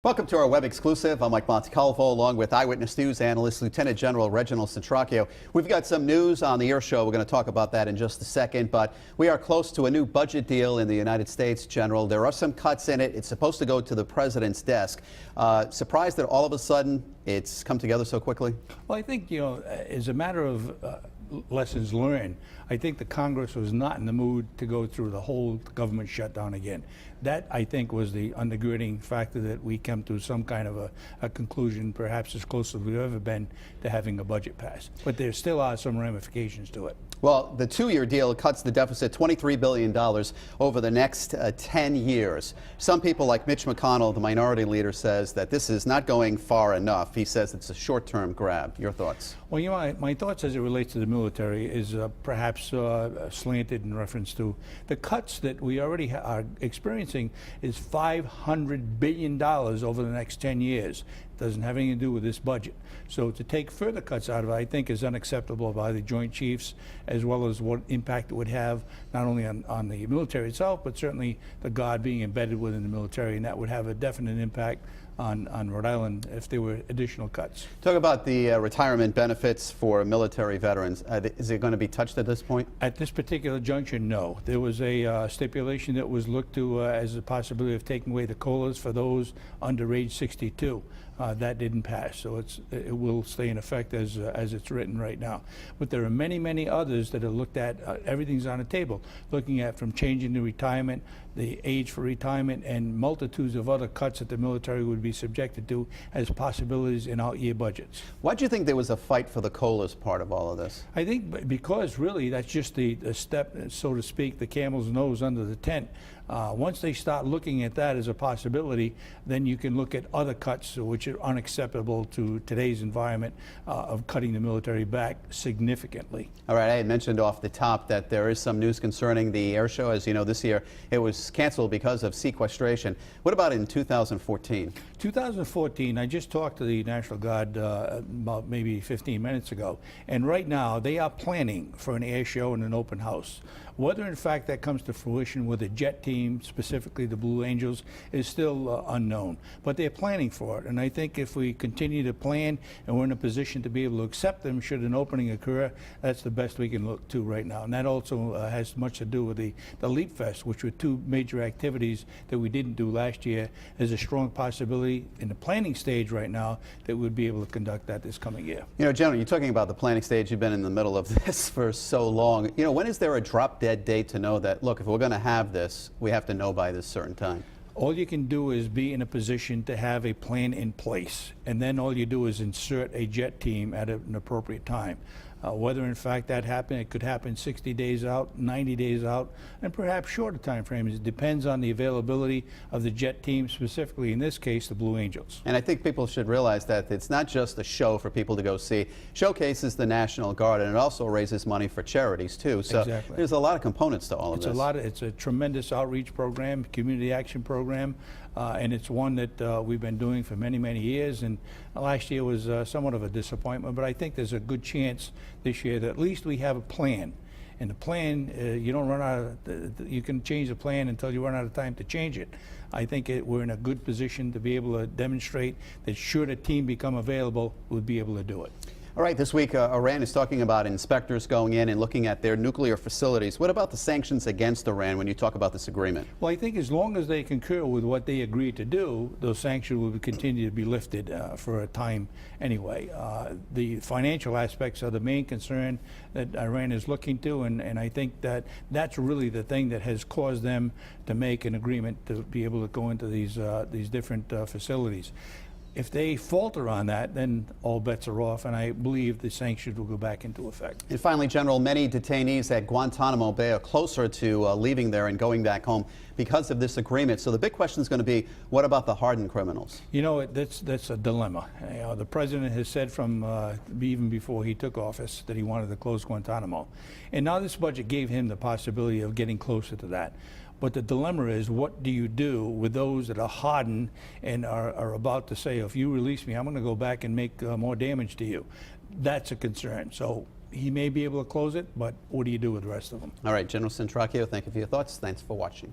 Welcome to our web exclusive. I'm Mike Montecalvo along with Eyewitness News analyst Lieutenant General Reginald Centracchio. We've got some news on the air show. We're going to talk about that in just a second, but we are close to a new budget deal in the United States, General. There are some cuts in it. It's supposed to go to the president's desk. Surprised that all of a sudden it's come together so quickly? Well, I think, as a matter of lessons learned, I think the Congress was not in the mood to go through the whole government shutdown again. That, I think, was the undergirding factor that we come to some kind of a conclusion, perhaps as close as we've ever been to having a budget pass. But there still are some ramifications to it. Well, the two-year deal cuts the deficit $23 billion over the next 10 years. Some people like Mitch McConnell, the minority leader, says that this is not going far enough. He says it's a short-term grab. Your thoughts? Well, my thoughts as it relates to the military is perhaps slanted in reference to the cuts that we already are experiencing is $500 billion over the next 10 years. It doesn't have anything to do with this budget. So to take further cuts out of it, I think, is unacceptable by the Joint Chiefs, as well as what impact it would have not only on the military itself, but certainly the Guard being embedded within the military, and that would have a definite impact on Rhode Island if there were additional cuts. Talk about the retirement benefits for military veterans. Is it going to be touched at this point? At this particular juncture, no. There was a stipulation that was looked to as a possibility of taking away the COLAs for those under age 62. That didn't pass, so it will stay in effect as it's written right now. But there are many, many others that are looked at. Everything's on the table, looking at from changing the retirement, the age for retirement, and multitudes of other cuts that the military would be subjected to as possibilities in out-year budgets. Why do you think there was a fight for the COLAs part of all of this? I think because really that's just the step, so to speak, the camel's nose under the tent. Once they start looking at that as a possibility, then you can look at other cuts which are unacceptable to today's environment of cutting the military back significantly. All right, I had mentioned off the top that there is some news concerning the air show. As you know, this year it was canceled because of sequestration. What about in 2014? 2014, I just talked to the National Guard about maybe 15 minutes ago, and right now they are planning for an air show and an open house. Whether in fact that comes to fruition with a jet team, specifically the Blue Angels, is still unknown. But they're planning for it, and I think if we continue to plan and we're in a position to be able to accept them should an opening occur, that's the best we can look to right now. And that also has much to do with the Leap Fest, which were two major activities that we didn't do last year. There's a strong possibility in the planning stage right now that we'd be able to conduct that this coming year. You know, General, you're talking about the planning stage. You've been in the middle of this for so long. You know, when is there a drop-dead date to know that, look, if we're going to have this, we have to know by this certain time? All you can do is be in a position to have a plan in place, and then all you do is insert a jet team at an appropriate time. Whether in fact that happened, it could happen 60 days out, 90 days out, and perhaps shorter time frames. It depends on the availability of the jet team, specifically in this case the Blue Angels. And I think people should realize that it's not just a show for people to go see. Showcases the National Guard, and it also raises money for charities too. So exactly. There's a lot of components to all of this. It's a tremendous outreach program, community action program, and it's one that we've been doing for many, many years. And last year was somewhat of a disappointment, but I think there's a good chance this year that at least we have a plan. And the plan, you don't run out of, you can change the plan until you run out of time to change it. I think we're in a good position to be able to demonstrate that should a team become available, we'll be able to do it. All right, this week Iran is talking about inspectors going in and looking at their nuclear facilities. What about the sanctions against Iran when you talk about this agreement? Well, I think as long as they concur with what they agreed to do, those sanctions will continue to be lifted for a time anyway. The financial aspects are the main concern that Iran is looking to, and I think that that's really the thing that has caused them to make an agreement to be able to go into these different facilities. If they falter on that, then all bets are off, and I believe the sanctions will go back into effect. And finally, General, many detainees at Guantanamo Bay are closer to leaving there and going back home because of this agreement. So the big question is going to be, what about the hardened criminals? You know, that's a dilemma. The president has said from even before he took office that he wanted to close Guantanamo. And now this budget gave him the possibility of getting closer to that. But the dilemma is, what do you do with those that are hardened and are about to say, if you release me, I'm going to go back and make more damage to you? That's a concern. So he may be able to close it, but what do you do with the rest of them? All right, General Centracchio, thank you for your thoughts. Thanks for watching.